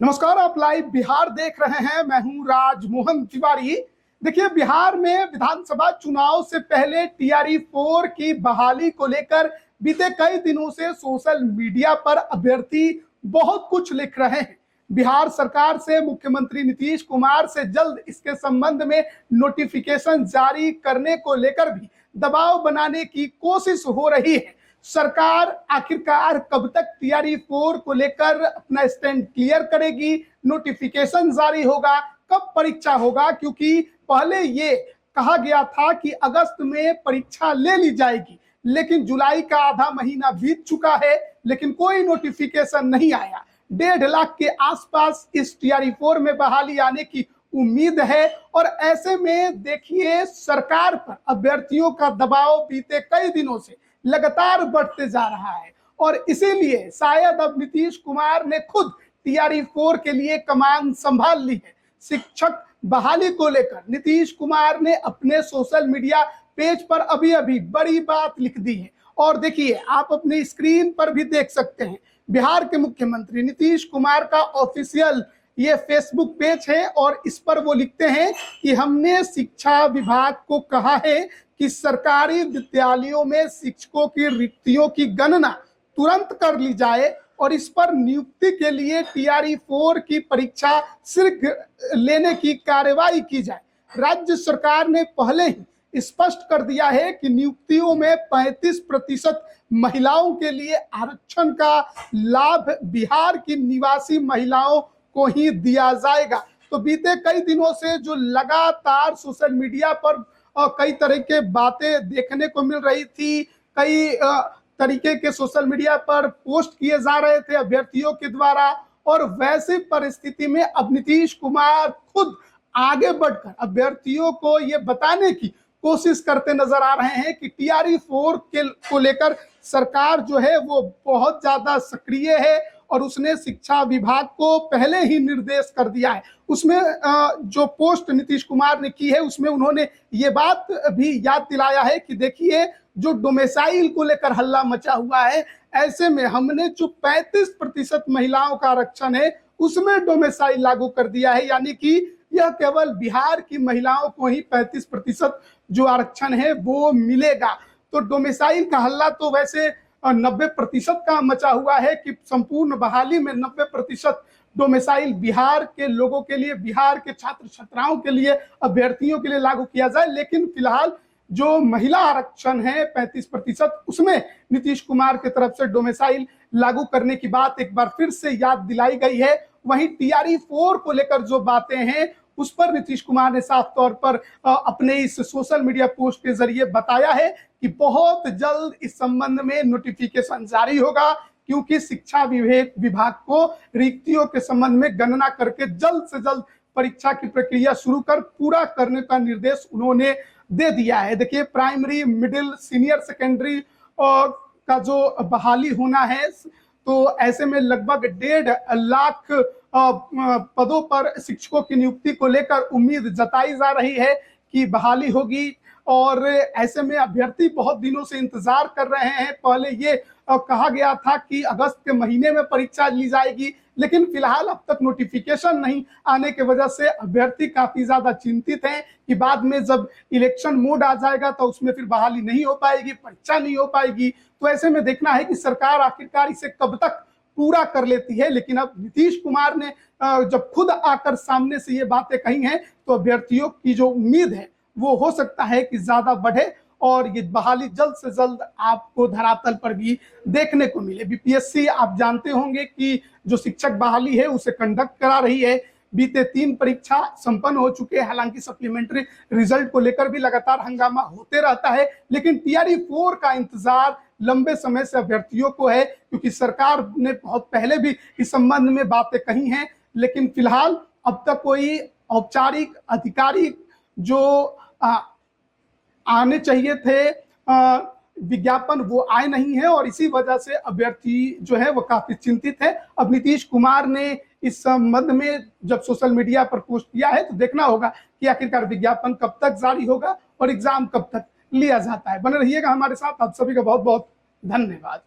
नमस्कार, आप लाइव बिहार देख रहे हैं। मैं हूं राजमोहन तिवारी। देखिए, बिहार में विधानसभा चुनाव से पहले टीआरई 4 की बहाली को लेकर बीते कई दिनों से सोशल मीडिया पर अभ्यर्थी बहुत कुछ लिख रहे हैं। बिहार सरकार से मुख्यमंत्री नीतीश कुमार से जल्द इसके संबंध में नोटिफिकेशन जारी करने को लेकर भी दबाव बनाने की कोशिश हो रही है। सरकार आखिरकार कब तक टीआरई 4 को लेकर अपना स्टैंड क्लियर करेगी, नोटिफिकेशन जारी होगा, कब परीक्षा होगा? क्योंकि पहले ये कहा गया था कि अगस्त में परीक्षा ले ली जाएगी, लेकिन जुलाई का आधा महीना बीत चुका है, लेकिन कोई नोटिफिकेशन नहीं आया। 1.5 लाख के आसपास इस टीआरई 4 में बहाली आने की उम्मीद है और ऐसे में देखिए, सरकार पर अभ्यर्थियों का दबाव बीते कई दिनों से लगातार बढ़ते जा रहा है और इसीलिए शायद अब नीतीश कुमार ने खुद टीआरई 4 के लिए कमान संभाल ली है। शिक्षक बहाली को लेकर नीतीश कुमार ने अपने सोशल मीडिया पेज पर अभी अभी बड़ी बात लिख दी है और देखिए, आप अपनी स्क्रीन पर भी देख सकते हैं। बिहार के मुख्यमंत्री नीतीश कुमार का ऑफिशियल ये फेसबुक पेज है और इस पर वो लिखते हैं कि हमने शिक्षा विभाग को कहा है कि सरकारी विद्यालयों में शिक्षकों की रिक्तियों की गणना तुरंत कर ली जाए और इस पर नियुक्ति के लिए टीआरई 4 की परीक्षा शीघ्र लेने की कार्रवाई की जाए। राज्य सरकार ने पहले ही स्पष्ट कर दिया है कि नियुक्तियों में 35% महिलाओं के लिए आरक्षण का लाभ बिहार की निवासी महिलाओं को ही दिया जाएगा। तो बीते कई दिनों से जो लगातार सोशल मीडिया पर कई तरह के बातें देखने को मिल रही थी, कई तरीके के सोशल मीडिया पर पोस्ट किए जा रहे थे अभ्यर्थियों के द्वारा, और वैसी परिस्थिति में अब नीतीश कुमार खुद आगे बढ़कर अभ्यर्थियों को ये बताने की कोशिश करते नजर आ रहे हैं कि टीआरई 4 को लेकर सरकार जो है वो बहुत ज्यादा सक्रिय है और उसने शिक्षा विभाग को पहले ही निर्देश कर दिया है। उसमें जो पोस्ट नीतीश कुमार ने की है उसमें उन्होंने ये बात भी याद दिलाया है कि देखिए, जो डोमेसाइल को लेकर हल्ला मचा हुआ है, ऐसे में हमने जो 35% महिलाओं का आरक्षण है उसमें डोमेसाइल लागू कर दिया है, यानी कि यह केवल बिहार की महिलाओं को ही 35% जो आरक्षण है वो मिलेगा। तो डोमेसाइल का हल्ला तो वैसे 90% का मचा हुआ है कि संपूर्ण बहाली में 90% डोमेसाइल बिहार के लोगों के लिए, बिहार के छात्र छात्राओं के लिए, अभ्यर्थियों के लिए लागू किया जाए। लेकिन फिलहाल जो महिला आरक्षण है 35%, उसमें नीतीश कुमार की तरफ से डोमेसाइल लागू करने की बात एक बार फिर से याद दिलाई गई है। वहीं टीआरई 4 को लेकर जो बातें हैं उस पर नीतीश कुमार ने साफ तौर पर अपने इस सोशल मीडिया पोस्ट के जरिए बताया है कि बहुत जल्द इस संबंध में नोटिफिकेशन जारी होगा, क्योंकि शिक्षा विभाग को रिक्तियों के संबंध में गणना करके जल्द से जल्द परीक्षा की प्रक्रिया शुरू कर पूरा करने का निर्देश उन्होंने दे दिया है। देखिए, प्राइमरी, मिडिल, सीनियर सेकेंडरी का जो बहाली होना है, तो ऐसे में लगभग 1.5 लाख पदों पर शिक्षकों की नियुक्ति को लेकर उम्मीद जताई जा रही है कि बहाली होगी और ऐसे में अभ्यर्थी बहुत दिनों से इंतजार कर रहे हैं। पहले ये कहा गया था कि अगस्त के महीने में परीक्षा ली जाएगी, लेकिन फिलहाल अब तक नोटिफिकेशन नहीं आने की वजह से अभ्यर्थी काफी ज्यादा चिंतित हैं कि बाद में जब इलेक्शन मोड आ जाएगा तो उसमें फिर बहाली नहीं हो पाएगी, परीक्षा नहीं हो पाएगी। तो ऐसे में देखना है कि सरकार आखिरकार इसे कब तक पूरा कर लेती है। लेकिन अब नीतीश कुमार ने जब खुद आकर सामने से ये बातें कही हैं, तो अभ्यर्थियों की जो उम्मीद है वो हो सकता है कि ज्यादा बढ़े और ये बहाली जल्द से जल्द आपको धरातल पर भी देखने को मिले। बीपीएससी, आप जानते होंगे कि जो शिक्षक बहाली है उसे कंडक्ट करा रही है। बीते 3 परीक्षा संपन्न हो चुके हैं, हालांकि सप्लीमेंट्री रिजल्ट को लेकर भी लगातार हंगामा होते रहता है, लेकिन टीआरई 4 का इंतजार लंबे समय से अभ्यर्थियों को है, क्योंकि सरकार ने बहुत पहले भी इस संबंध में बातें कही हैं। लेकिन फिलहाल अब तक कोई औपचारिक आधिकारिक जो आने चाहिए थे विज्ञापन वो आए नहीं है और इसी वजह से अभ्यर्थी जो है वो काफी चिंतित है। अब नीतीश कुमार ने इस संबंध में जब सोशल मीडिया पर पोस्ट किया है तो देखना होगा कि आखिरकार विज्ञापन कब तक जारी होगा और एग्जाम कब तक लिया जाता है। बने रहिएगा हमारे साथ। आप सभी का बहुत बहुत धन्यवाद।